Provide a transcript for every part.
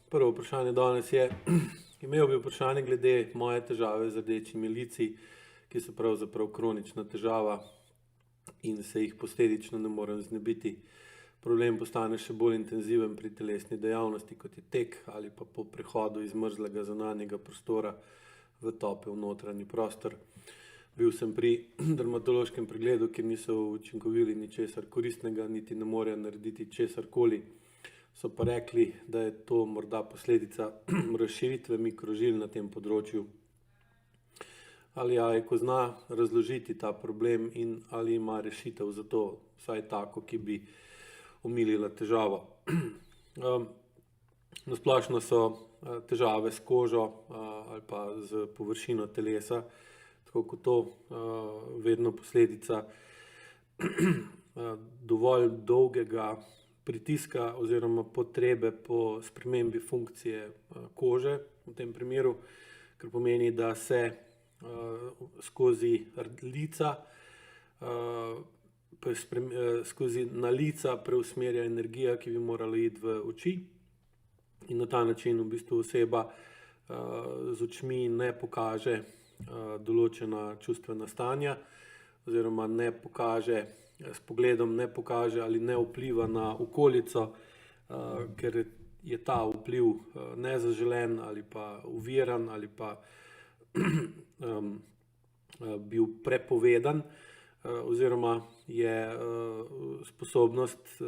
Prvo vprašanje danes je, imel bi vprašanje glede moje težave z rdečimi lici, ki so pravzaprav kronična težava in se jih posledično ne morem znebiti. Problem postane še bolj intenziven pri telesni dejavnosti, kot je tek ali pa po prehodu iz mrzlega zunanjega prostora v topel notranji prostor. Bil sem pri dermatološkem pregledu, kjer niso učinkovali ničesar koristnega, niti ne morejo narediti česarkoli. So pa rekli, da je to morda posledica razširitve mikrožil na tem področju. Ali Ajko zna razložiti ta problem in ali ima rešitev za to, vsaj tako, ki bi omilila težavo. Nasplošno so težave s kožo ali pa z površino telesa, tako kot to vedno posledica dovolj dolgega pritiska oziroma potrebe po spremembi funkcije kože v tem primeru, kar pomeni, da se skozi lica, skozi na lica preusmerja energija, ki bi morala iti v oči, in na ta način v bistvu oseba z očmi ne pokaže določena čustvena stanja oziroma ne pokaže, s pogledom ne pokaže ali ne vpliva na okolico, ker je ta vpliv nezaželen ali pa oviran ali pa bil prepovedan, oziroma je sposobnost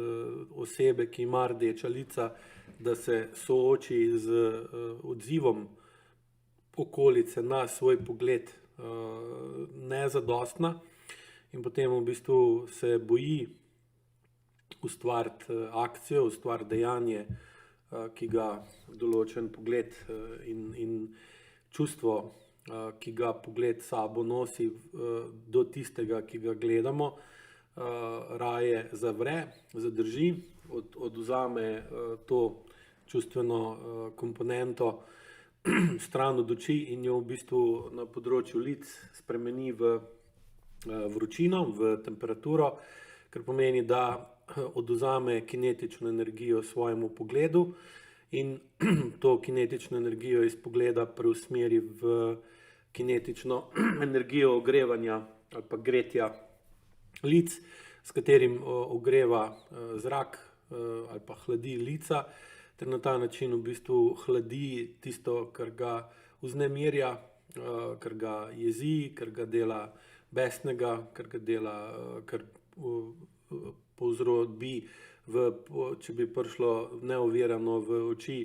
osebe, ki ima rdeča lica, da se sooči z odzivom okolice na svoj pogled nezadostna in potem v bistvu se boji ustvariti akcijo, ustvariti dejanje, ki ga določen pogled in čustvo, ki ga pogled sabo nosi do tistega, ki ga gledamo, raje zavre, zadrži, odvzame to čustveno komponento stran od oči in jo v bistvu na področju lic spremeni v vročino, v temperaturo, kar pomeni, da odvzame kinetično energijo svojemu pogledu in to kinetično energijo iz pogleda preusmeri v kinetično energijo ogrevanja ali pa gretja lic, s katerim ogreva zrak ali pa hladi lica, ter na ta način v bistvu hladi tisto, kar ga vznemirja, kar ga jezi, kar ga dela besnega, kar ga dela, kar povzroči, če bi prišlo neovirano v oči,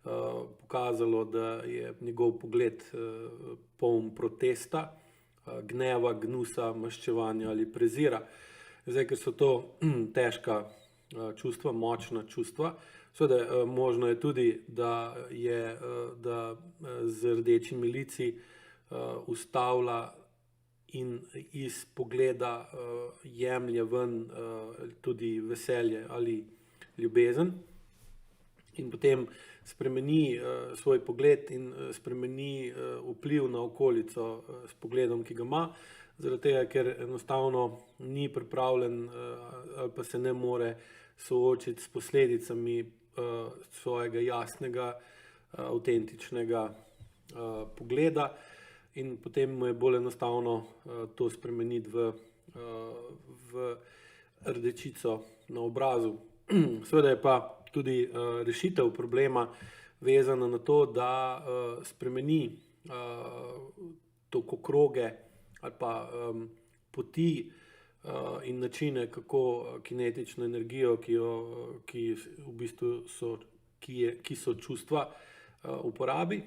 pokazalo, da je njegov pogled poln protesta, gneva, gnusa, maščevanja ali prezira. Zdaj, ker so to težka čustva, močna čustva, seveda možno je tudi, da z rdečimi lici ustavlja in iz pogleda jemlje ven tudi veselje ali ljubezen in potem spremeni svoj pogled in spremeni vpliv na okolico s pogledom, ki ga ima, zaradi tega, ker enostavno ni pripravljen ali pa se ne more soočiti s posledicami svojega jasnega, avtentičnega pogleda in potem mu je bolj enostavno to spremeniti v rdečico na obrazu. Seveda je pa tudi rešitev problema vezana na to, da spremeni toliko kroge ali pa poti in načine, kako kinetično energijo, ki so čustva, uporabi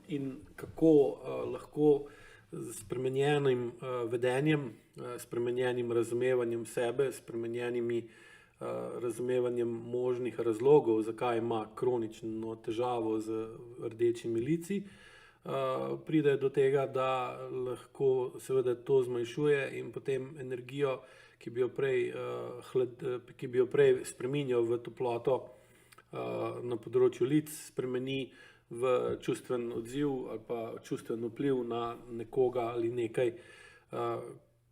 in kako lahko s spremenjenim vedenjem, spremenjenim razumevanjem sebe, spremenjenimi razumevanjem možnih razlogov, zakaj ima kronično težavo z rdečimi lici, pride do tega, da lahko seveda to zmanjšuje in potem energijo, ki bi jo prej spreminjal v toploto na področju lic, spremeni v čustven odziv ali pa čustven vpliv na nekoga ali nekaj,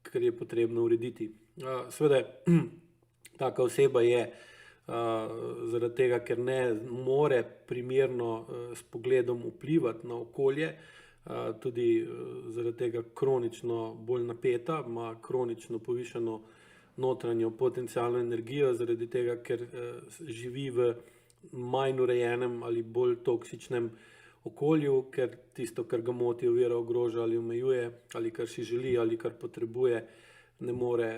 kar je potrebno urediti. Seveda taka oseba je zaradi tega, ker ne more primerno s pogledom vplivati na okolje, tudi zaradi tega kronično bolj napeta, ima kronično povišano notranjo potencialno energijo, zaradi tega, ker živi v manj urejenem ali bolj toksičnem okolju, ker tisto, kar ga moti, ovira, ogroža ali omejuje, ali kar si želi ali kar potrebuje, ne more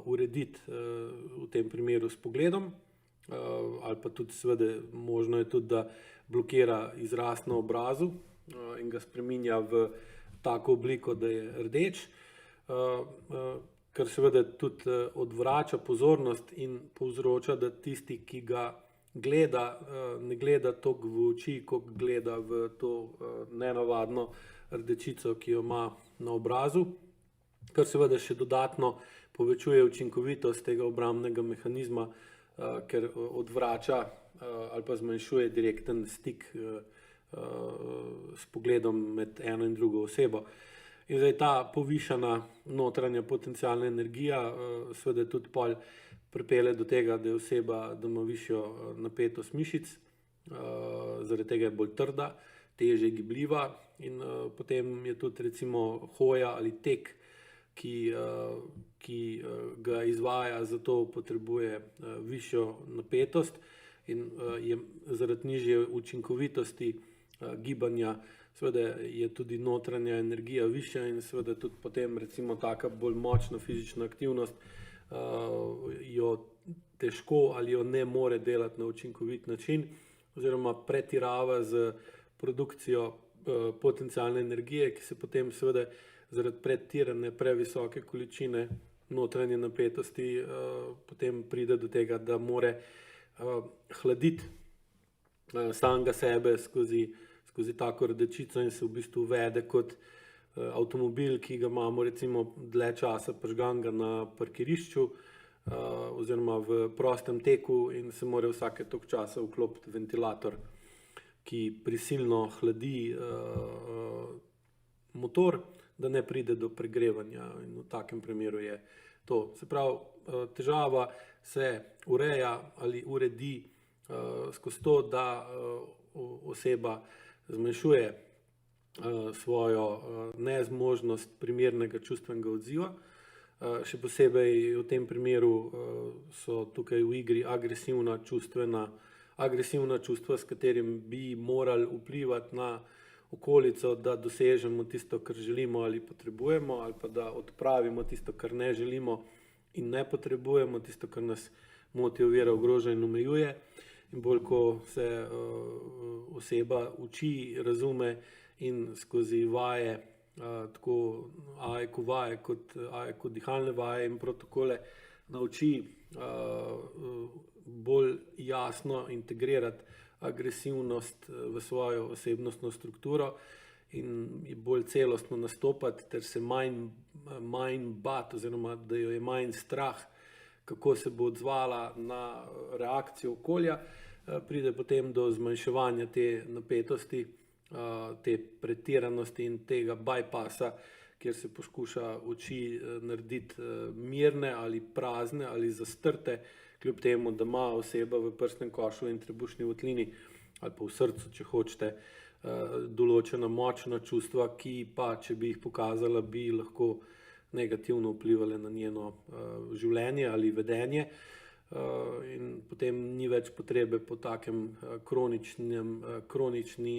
urediti v tem primeru s pogledom, ali pa tudi seveda možno je tudi, da blokira izraz na obrazu in ga spreminja v tako obliko, da je rdeč, kar seveda tudi odvrača pozornost in povzroča, da tisti, ki ga gleda, ne gleda toliko v oči, kot gleda v to nenavadno rdečico, ki jo ima na obrazu, kar seveda še dodatno povečuje učinkovitost tega obrambnega mehanizma, ker odvrača ali pa zmanjšuje direkten stik s pogledom med eno in drugo osebo. In zdaj ta povišana notranja potencialna energija seveda tudi pol pripelje do tega, da je oseba, da ima višjo napetost mišic, zaradi tega je bolj trda, težje gibljiva in potem je tudi recimo hoja ali tek, ki ga izvaja, zato potrebuje višjo napetost in je zaradi nižje učinkovitosti gibanja, seveda je tudi notranja energija višja in seveda tudi potem recimo taka bolj močna fizična aktivnost jo težko ali jo ne more delati na učinkovit način oziroma pretirava z produkcijo potencialne energije, ki se potem seveda zaradi pretirane previsoke količine notranje napetosti potem pride do tega, da more hladiti samega sebe skozi tako rdečico in se v bistvu vede kot avtomobil, ki ga imamo recimo dlje časa prižganega na parkirišču oziroma v prostem teku in se mora vsake toliko časa vklopiti ventilator, ki prisilno hladi motor, da ne pride do pregrevanja in v takem primeru je to. Se pravi, težava se ureja ali uredi skozi to, da oseba zmanjšuje svojo nezmožnost primernega čustvenega odziva. Še posebej v tem primeru so tukaj v igri agresivna čustva, s katerim bi morali vplivati na okolico, da dosežemo tisto, kar želimo ali potrebujemo, ali pa da odpravimo tisto, kar ne želimo in ne potrebujemo, tisto, kar nas moti, ovira, ogroža in omejuje. In bolj, ko se oseba uči, razume in skozi vaje, tako AEQ vaje kot AEQ dihalne vaje in protokole, nauči bolj jasno integrirati agresivnost v svojo osebnostno strukturo in bolj celostno nastopati ter se manj bati oziroma da jo je manj strah, kako se bo odzvala na reakcijo okolja, pride potem do zmanjševanja te napetosti, te pretiranosti in tega bypassa, kjer se poskuša oči narediti mirne ali prazne ali zastrte, kljub temu, da ima oseba v prsnem košu in trebušni votlini ali pa v srcu, če hočete, določena močna čustva, ki pa, če bi jih pokazala, bi lahko negativno vplivali na njeno življenje ali vedenje in potem ni več potrebe po takem kronični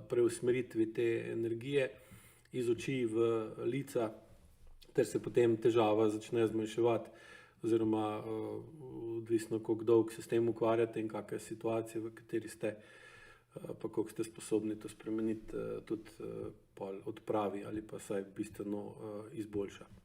preusmeritvi te energije iz oči v lica, ter se potem težava začne zmanjševati oziroma odvisno, koliko dolgo se s tem ukvarjate in kakšna je situacija, v kateri ste, pa koliko ste sposobni to spremeniti, tudi pol odpravi ali pa vsaj bistveno izboljša.